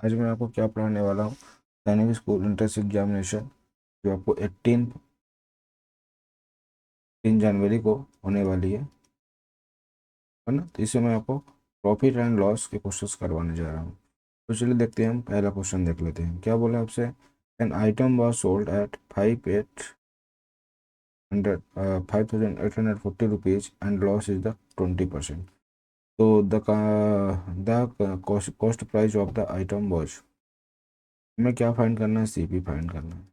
आज मैं आपको क्या पढ़ाने वाला हूँ, सैनिक स्कूल एंट्रेंस एग्जामिनेशन जो आपको 18 जनवरी को होने वाली है ना। तो इसमें मैं आपको प्रॉफिट एंड लॉस के क्वेश्चंस करवाने जा रहा हूँ। तो चलिए देखते हैं, हम पहला क्वेश्चन देख लेते हैं। क्या बोला आपसे, an item was sold at 5,840 rupees and loss is the 20%। तो the cost price of the item was, हमें क्या फाइंड करना है, सीपी फाइंड करना है।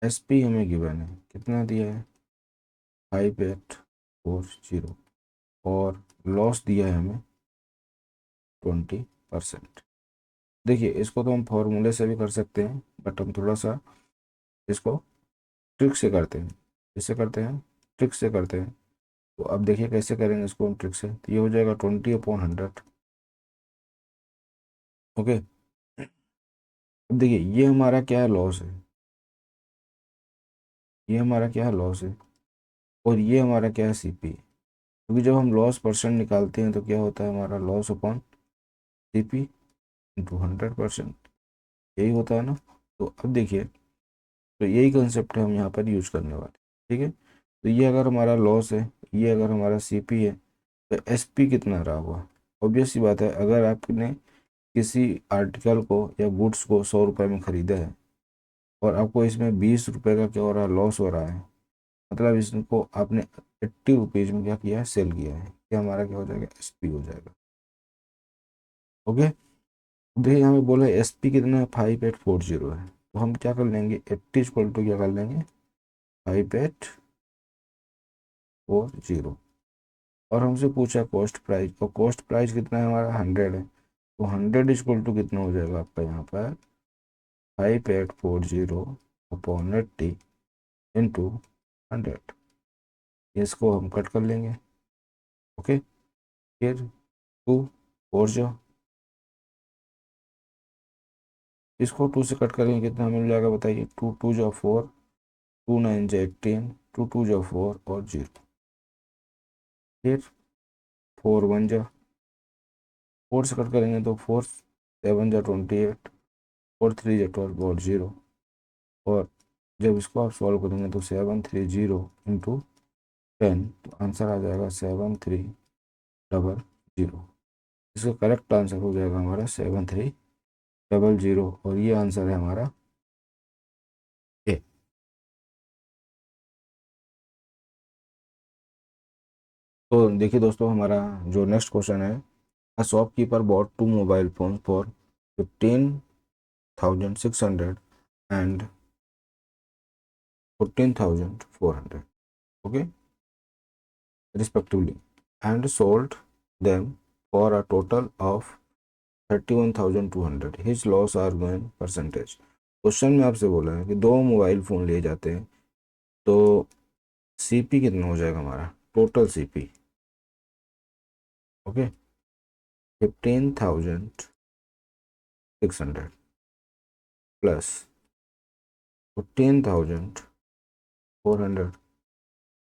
एसपी हमें गिवन है, कितना दिया है 5,840, और लॉस दिया है हमें 20%। देखिए इसको तो हम फॉर्मूले से भी कर सकते हैं, बट हम थोड़ा सा इसको ट्रिक से करते हैं। इससे करते हैं, ट्रिक से करते हैं। तो अब देखिए कैसे करेंगे इसको हम ट्रिक से। तो ये हो जाएगा 20/100। ओके, अब देखिए ये हमारा क्या है, लॉस है। ये हमारा क्या है, लॉस है। और ये हमारा क्या है, सीपी। क्योंकि जब हम लॉस परसेंट निकालते हैं तो क्या होता है, हमारा लॉस अपॉन सीपी इंटू 100%, यही होता है ना। तो अब देखिए, तो यही कंसेप्ट है हम यहाँ पर यूज करने वाले। ठीक है, तो ये अगर हमारा लॉस है, ये अगर हमारा सीपी है, तो एसपी कितना रहा होगा। ऑब्वियस सी बात है, अगर आपने किसी आर्टिकल को या गुड्स को 100 रुपये में खरीदा है और आपको इसमें 20 रुपये का क्या हो रहा है, लॉस हो रहा है, मतलब इसको आपने 80 रुपीज़ में क्या किया है, सेल किया है, क्या हमारा क्या हो जाएगा, एसपी हो जाएगा। ओके, देखिए यहाँ पे बोला एसपी कितना है, 5,840 है। तो हम क्या कर लेंगे, 80 इक्वल टू क्या कर लेंगे, 5,840। और हमसे पूछा कॉस्ट प्राइस, और कॉस्ट प्राइस कितना है हमारा, 100 है। तो 100 इक्वल टू कितना हो जाएगा आपका यहाँ पर, 5,840/80 इंटू 100। इसको हम कट कर लेंगे। ओके, फिर टू और जो इसको 2 से कट करेंगे कितना मिल जाएगा बताइए, 2 2 जो 4, 2 9 जो 18, 2 2 जो 4 और 0। फिर 4 1 जो 4 से कट करेंगे तो 4 7 जो 28, 4 3 जो 12 और 0। और जब इसको आप सॉल्व करेंगे तो 730 इंटू 10, तो आंसर आ जाएगा 7300। इसका करेक्ट आंसर हो जाएगा हमारा 7300, और ये आंसर है हमारा ए। तो देखिए दोस्तों, हमारा जो नेक्स्ट क्वेश्चन है, a shopkeeper bot 2 mobile phone for 15,600 and 14,400, okay, respectively, and sold them for a total of 31,200. His loss are given percentage. Question में आपसे बोला है कि 2 मोबाइल फ़ोन लिए जाते हैं, तो सीपी कितना हो जाएगा हमारा, टोटल सीपी। Okay, 15,600 plus 14,400।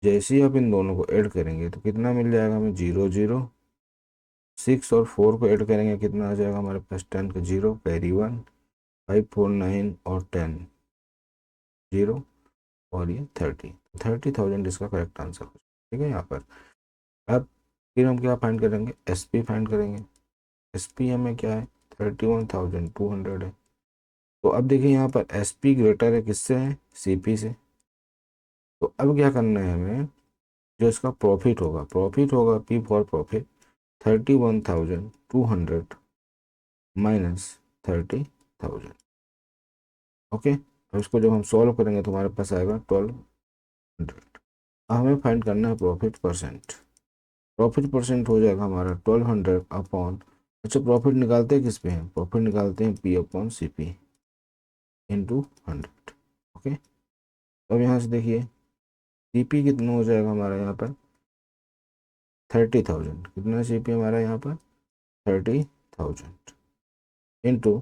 जैसे ही आप इन दोनों को ऐड करेंगे तो कितना मिल जाएगा हमें, 0 0 6, और 4 को ऐड करेंगे कितना आ जाएगा हमारे पास, 10 का 0 कैरी 1, 5 4 9 और 10 0, और ये 30,000 इसका करेक्ट आंसर हो। ठीक है, यहाँ पर अब फिर हम क्या फाइंड करेंगे, एसपी फाइंड करेंगे। एसपी हमें क्या है, 31,200 है। तो अब देखिए यहाँ पर एसपी ग्रेटर है किससे है, सीपी से। तो अब क्या करना है हमें, जो इसका प्रॉफिट होगा P for profit, 31,200 minus 30,000। Okay, तो इसको जब हम सॉल्व करेंगे तो हमारे पास आएगा 1,200। हमें फाइंड करना है प्रॉफिट परसेंट। प्रॉफिट परसेंट हो जाएगा हमारा 1,200 अपॉन, अच्छा प्रॉफिट निकालते हैं किस पे हैं, प्रॉफिट निकालते हैं P upon C P into 100। Okay, तो अब यहाँ से देखिए सी पी कितना हो जाएगा हमारा यहाँ पर, 30,000। कितना सी पी हमारा यहाँ पर, 30,000 इंटू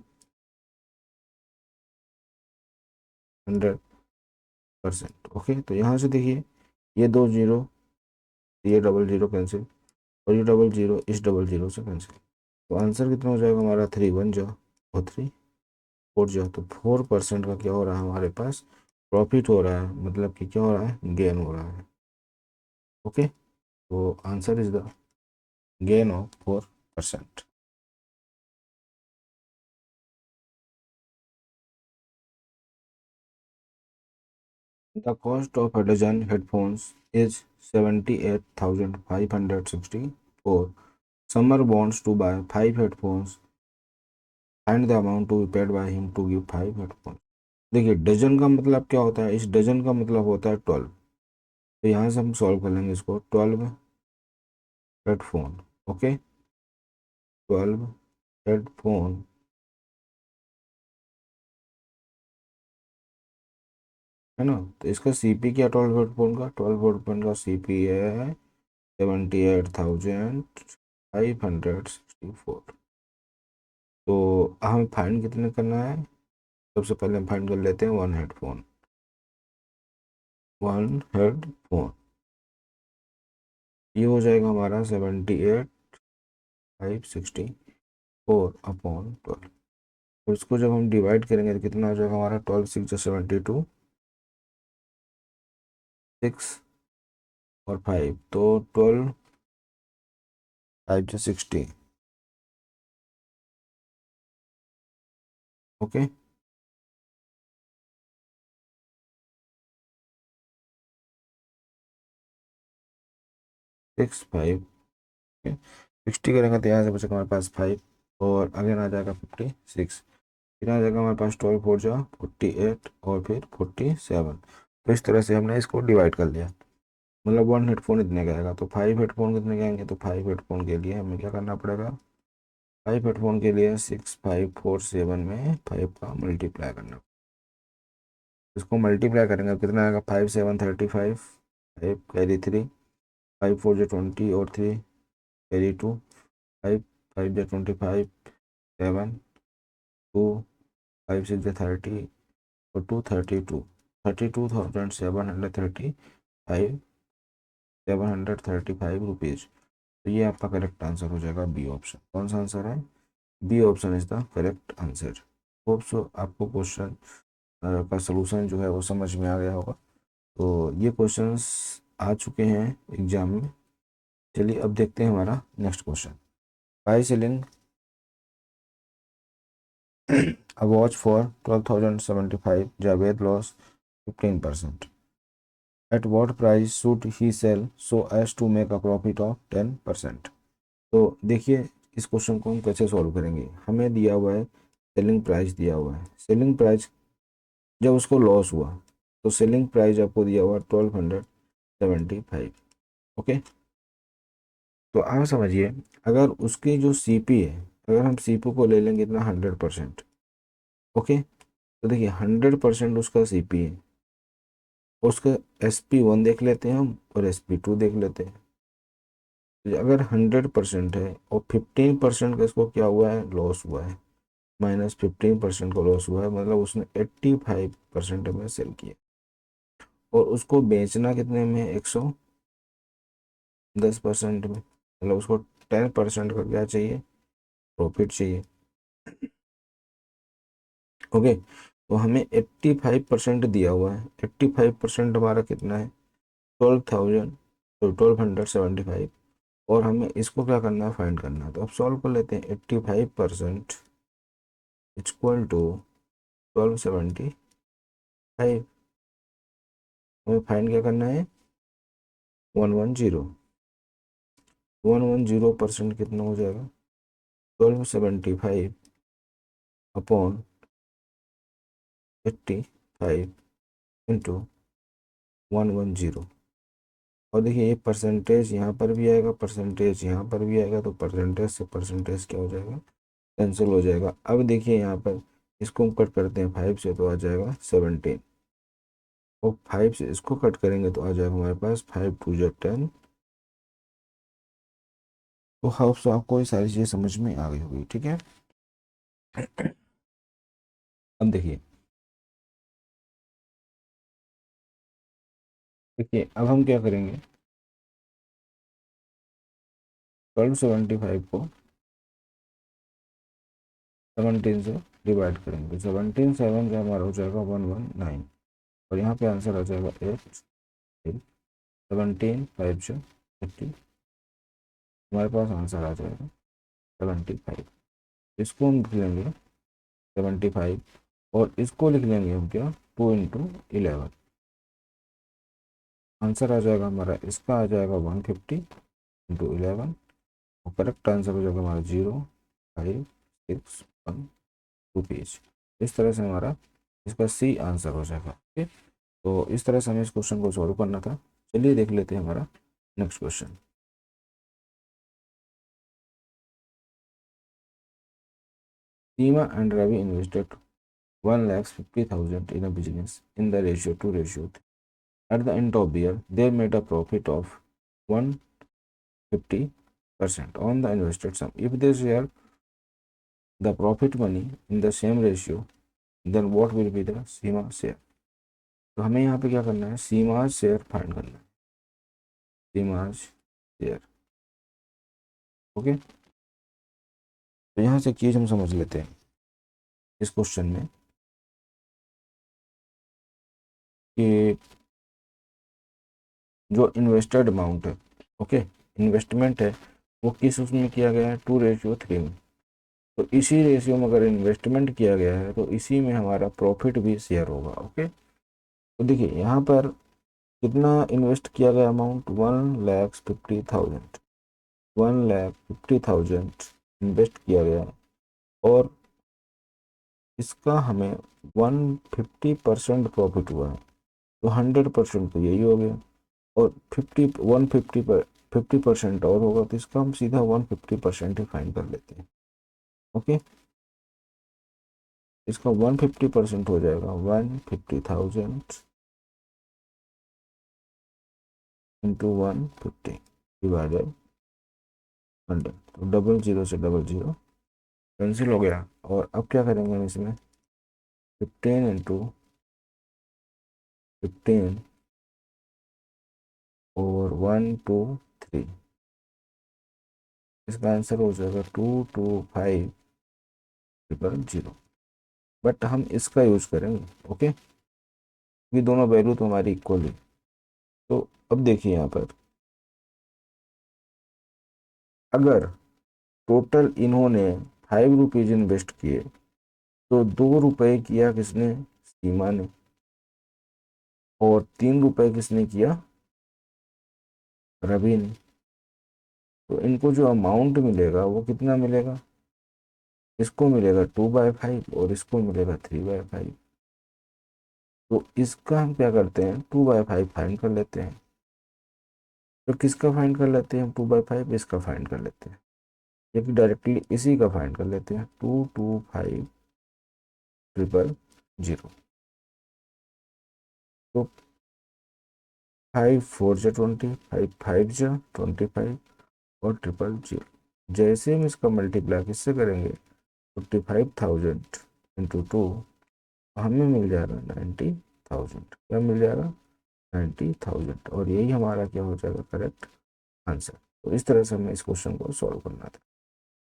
100%। ओके, तो यहाँ से देखिए ये 2 0, ये डबल 0 कैंसिल, और ये डबल जीरो इस डबल जीरो से कैंसिल। तो आंसर कितना हो जाएगा हमारा 3 1 जा और 3 4 जा, तो 4% का क्या हो रहा है हमारे पास प्रॉफिट हो रहा है, मतलब कि क्या हो रहा है गेन हो रहा है। ओके, तो answer is the gain of 4%। The cost of a dozen headphones is 78,564. Summer wants to buy 5 headphones. Find the amount to be paid by him to give 5 headphones. देखिए डजन का मतलब क्या होता है, इस डजन का मतलब होता है 12। तो यहाँ से हम सॉल्व कर लेंगे इसको, 12 हेडफोन। ओके, 12 हेडफोन है ना। तो इसका सीपी क्या, 12 हेडफोन का है 78,564। तो हमें फाइंड कितने करना है, सबसे पहले हम फाइंड कर लेते हैं वन हेडफोन। ये हो जाएगा हमारा 78,564 अपॉन 12। तो इसको जब हम डिवाइड करेंगे तो कितना हो जाएगा हमारा, 12 6 72, 6 और 5, तो 12 5 60। ओके, 6 5, 60 करेंगे तो यहाँ से बचेगा हमारे पास 5, और अगेन आ जाएगा 56। फिर आ जाएगा हमारे पास 12 4 जा 48 और फिर 47। तो इस तरह से हमने इसको डिवाइड कर लिया, मतलब वन हेडफोन इतने का आएगा। तो 5 हेडफोन कितने के आएंगे, तो 5 हेडफोन के लिए हमें क्या करना पड़ेगा, 5 हेडफोन के लिए 6547 में 5 का मल्टीप्लाई करना। इसको मल्टीप्लाई करेंगे तो कितना आएगा, 5 7 35, 5 कैरी 3, 5 4 जा 20 और 3 कैरी 2, 5 5 जा 25, 7 2 5 6 जा 30 और 2 32, 32,735, 735 रुपीज़। तो ये आपका करेक्ट आंसर हो जाएगा बी ऑप्शन। कौन सा आंसर है, B option is the correct answer. Hope so आपको क्वेश्चन का सलूशन जो है वो समझ में आ गया होगा। तो ये क्वेश्चंस आ चुके हैं एग्जाम में। चलिए अब देखते हैं हमारा next question. By selling a watch for 12,075, Javed loss 15%। At what price should he sell so as to make a profit of 10%। तो देखिए इस क्वेश्चन को हम कैसे सॉल्व करेंगे। हमें दिया हुआ है सेलिंग प्राइस, दिया हुआ है सेलिंग प्राइस, जब उसको लॉस हुआ तो सेलिंग प्राइस आपको दिया हुआ 1275। ओके, तो आप समझिए अगर उसकी जो सीपी है, अगर हम सीपी को ले लेंगे इतना 100%। ओके, तो देखिए 100% उसका सीपी है, उसका SP1 देख लेते हैं हम और SP2 देख लेते हैं। तो अगर 100% है और 15% का इसको क्या हुआ है, लॉस हुआ है, -15% का लॉस हुआ है, मतलब उसने 85% में सेल किया। और उसको बेचना कितने में है, 110% में, मतलब उसको 10% का क्या चाहिए, प्रॉफिट चाहिए। ओके, तो हमें 85% दिया हुआ है, 85% हमारा कितना है, 12,000, तो 1275। और हमें इसको क्या करना है, फाइंड करना है। तो अब सॉल्व कर लेते हैं। 85% इक्वल टू 1275। हमें फाइंड क्या करना है, 110। 110% कितना हो जाएगा, 1275 अपॉन 85 इंटू 110। और देखिए ये परसेंटेज यहाँ पर भी आएगा, परसेंटेज यहाँ पर भी आएगा, तो परसेंटेज से परसेंटेज क्या हो जाएगा, कैंसिल हो जाएगा। अब देखिए यहाँ पर इसको हम कट करते हैं 5 से तो आ जाएगा 17, और 5 से इसको कट करेंगे तो आ जाएगा हमारे पास 5 2 जा 10। तो हाउस से आपको ये सारी चीज़ें समझ में आ गई होगी, ठीक है। अब देखिए, देखिए अब हम क्या करेंगे, 1275 को 17 से डिवाइड करेंगे, 17 7 से हमारा हो जाएगा 119, और यहाँ पे आंसर आ जाएगा 8। 17 5 से 80, हमारे पास आंसर आ जाएगा 75। इसको हम लिख लेंगे 75, और इसको लिख लेंगे हम क्या, 2 × 11। आंसर आ जाएगा हमारा, इसका आ जाएगा 150 × 11, और करेक्ट आंसर हो जाएगा हमारा 05612 इस तरह से हमारा इसका सी आंसर हो जाएगा। ओके, तो इस तरह से हमें इस क्वेश्चन को सॉल्व करना था। चलिए देख लेते हैं हमारा next question. Seema and Ravi invested 1,50,000 in a business in the ratio 2:3. At the end of the year, they made a profit of 150% on the invested sum. If they share the profit money in the same ratio, then what will be the Seema share. तो हमें यहाँ पे क्या करना है, सीमा share find करना है, सीमा share. Okay, तो यहाँ से एक चीज हम समझ लेते हैं इस क्वेश्चन में कि जो इन्वेस्टेड अमाउंट है, ओके, इन्वेस्टमेंट है, वो किस उसमें किया गया है, 2:3 में। तो इसी रेशियो में अगर इन्वेस्टमेंट किया गया है तो इसी में हमारा प्रॉफिट भी शेयर होगा। ओके, तो देखिए यहाँ पर कितना इन्वेस्ट किया गया अमाउंट, 1,50,000, 1,50,000 इन्वेस्ट किया गया, और इसका हमें 150% प्रॉफिट हुआ है, तो 100% तो यही हो गया, और 50% और होगा, तो इसका हम सीधा 150% ही फाइन कर लेते हैं। ओके, इसका 150% हो जाएगा 150,000 इंटू 150 डिवाइडेड 100, तो 00 से 00 कैंसिल हो गया। और अब क्या करेंगे हम इसमें, 15 × 15 और 123, इसका आंसर हो जाएगा 225,000। बट हम इसका यूज करेंगे, ओके, ये दोनों वैल्यू तो हमारी इक्वल है। तो अब देखिए यहाँ पर, अगर टोटल इन्होंने 5 रुपीज इन्वेस्ट किए, तो 2 रुपए किया किसने, सीमा ने, और 3 रुपए किसने किया, रवि ने। तो इनको जो अमाउंट मिलेगा वो कितना मिलेगा, इसको मिलेगा 2/5 और इसको मिलेगा 3/5। तो इसका हम क्या करते हैं, 2/5 फाइंड कर लेते हैं। तो किसका फाइंड कर लेते हैं हम, 2/5 इसका फाइंड कर लेते हैं, या कि डायरेक्टली इसी का फाइंड कर लेते हैं, 225,000। तो 5 4 × 20, 5 5 × 25 और 000। जैसे हम इसका मल्टीप्लाई किससे करेंगे, 55,000 इंटू 2, हमें मिल जाएगा 90,000। क्या मिल जाएगा, 90,000, और यही हमारा क्या हो जाएगा, करेक्ट आंसर। तो इस तरह से हमें इस क्वेश्चन को सॉल्व करना था।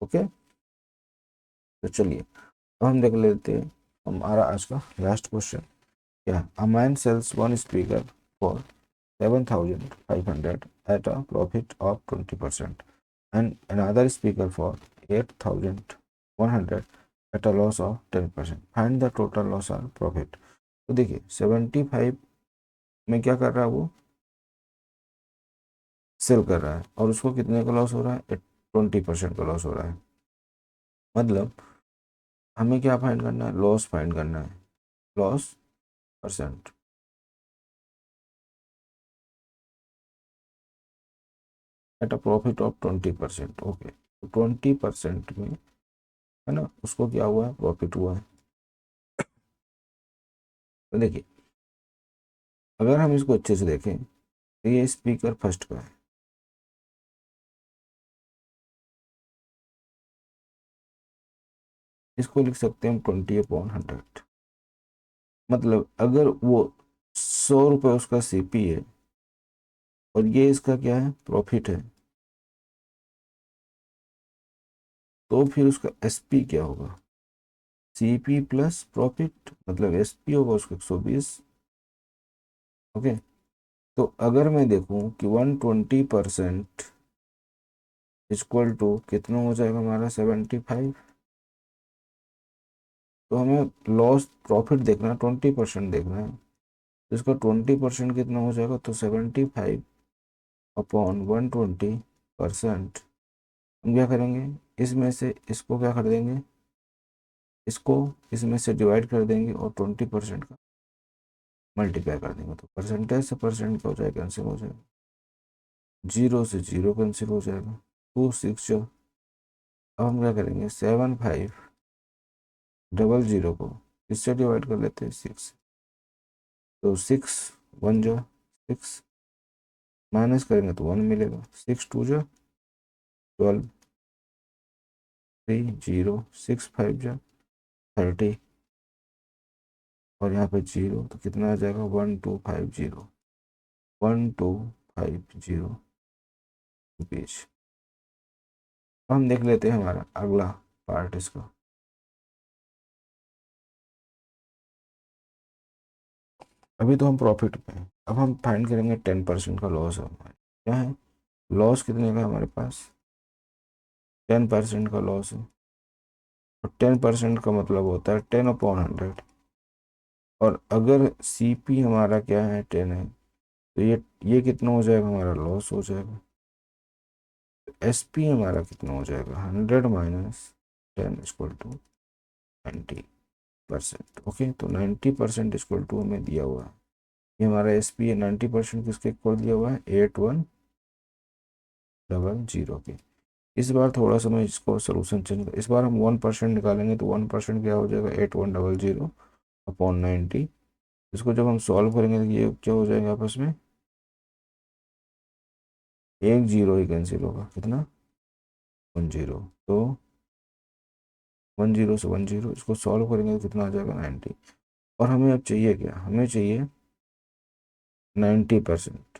ओके, तो चलिए अब हम देख लेते हैं हमारा आज का लास्ट क्वेश्चन क्या है। A man sells one speaker for 7,500 at a profit of 20%, and another speaker for 8,100 at a loss of 10%. Find the total loss or profit। तो देखिए 75 में क्या कर रहा है, वो सेल कर रहा है, और उसको कितने का लॉस हो रहा है, 20% का लॉस हो रहा है। मतलब हमें क्या फाइंड करना है, लॉस फाइंड करना है, loss percent. At a profit of 20%। Okay, तो 20% में है ना, उसको क्या हुआ है, प्रॉफिट हुआ है। तो देखिए अगर हम इसको अच्छे से देखें तो ये स्पीकर फर्स्ट का है, इसको लिख सकते हैं हम 20/100। मतलब अगर वो 100 रुपये उसका सीपी है, और ये इसका क्या है, प्रॉफिट है, तो फिर उसका एसपी क्या होगा, सीपी प्लस प्रॉफिट, मतलब एसपी होगा उसका 120। ओके, तो अगर मैं देखूं कि 120% इक्वल टू कितना हो जाएगा हमारा 75, तो हमें लॉस प्रॉफिट देखना है, 20% देखना है। तो इसका 20% कितना हो जाएगा, तो 75 अपॉन 120%। हम क्या करेंगे, इसमें से इसको क्या कर देंगे, इसको इसमें से डिवाइड कर देंगे और 20% का मल्टीप्लाई कर देंगे, तो परसेंटेज से परसेंट क्या हो जाएगा, कैंसिल हो जाएगा, जीरो से जीरो कैंसिल हो जाएगा, 26 जो। अब हम क्या करेंगे, 7500 को इससे डिवाइड कर लेते हैं 6, तो 6 1 जो 6, माइनस करेंगे तो 1 मिलेगा, 6 2 जो 12, 3 0 6 5 जो 30, और यहाँ पे जीरो, तो कितना आ जाएगा 1250 रुपीज। हम देख लेते हैं हमारा अगला पार्ट इसका। अभी तो हम प्रॉफिट में हैं, अब हम फाइंड करेंगे 10% का लॉस है हमारे, क्या है लॉस, कितने का हमारे पास 10% का लॉस है, और 10% का मतलब होता है 10/100। और अगर सीपी हमारा क्या है 10 है, तो ये कितना हो जाएगा, हमारा लॉस हो जाएगा। एसपी हमारा कितना हो जाएगा, 100 माइनस 10 इक्वल टू 90%। ओके, तो 90% इक्वल टू हमें दिया हुआ है, ये हमारा एसपी है, 90% किसके इक्वल दिया हुआ है, 8100 के। इस बार थोड़ा सा मैं इसको सोल्यूशन चेंज कर, इस बार हम 1% निकालेंगे, तो 1% क्या हो जाएगा, 8100 अपॉन 90। इसको जब हम सॉल्व करेंगे तो ये क्या हो जाएगा आपस में, एक जीरो ही कैंसिल होगा, कितना 10, तो 10 से 10, इसको सॉल्व करेंगे तो कितना आ जाएगा 90। और हमें अब चाहिए क्या, हमें चाहिए 90%,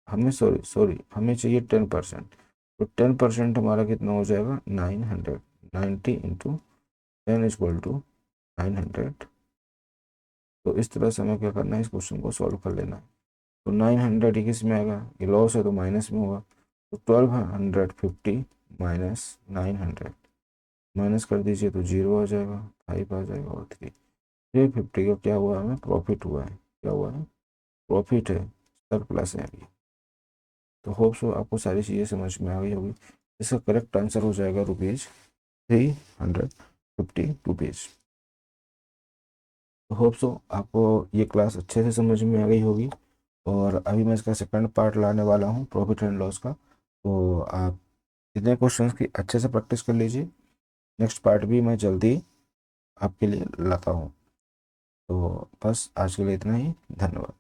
हमें सॉरी सॉरी हमें चाहिए 10%। तो 10% हमारा कितना हो जाएगा 900, 90 इंटू 10 इक्वल टू 900। तो इस तरह से हमें क्या करना है, इस क्वेश्चन को सॉल्व कर लेना है। तो 900 ही किस में आएगा, ये लॉस है तो माइनस में होगा, तो 1250 माइनस 900, माइनस कर दीजिए तो जीरो आ जाएगा, 5 आ जाएगा और 350 का क्या हुआ, हमें प्रॉफिट हुआ है, क्या हुआ है, प्रॉफिट है, सरप्लस है अभी। तो होप सो आपको सारी चीज़ें समझ में आ गई होगी। इसका करेक्ट आंसर हो जाएगा ₹350। तो होप सो आपको ये क्लास अच्छे से समझ में आ गई होगी। और अभी मैं इसका सेकंड पार्ट लाने वाला हूँ, प्रॉफिट एंड लॉस का। तो आप इतने क्वेश्चंस की अच्छे से प्रैक्टिस कर लीजिए, नेक्स्ट पार्ट भी मैं जल्दी आपके लिए लाता हूँ। तो बस आज के लिए इतना ही, धन्यवाद।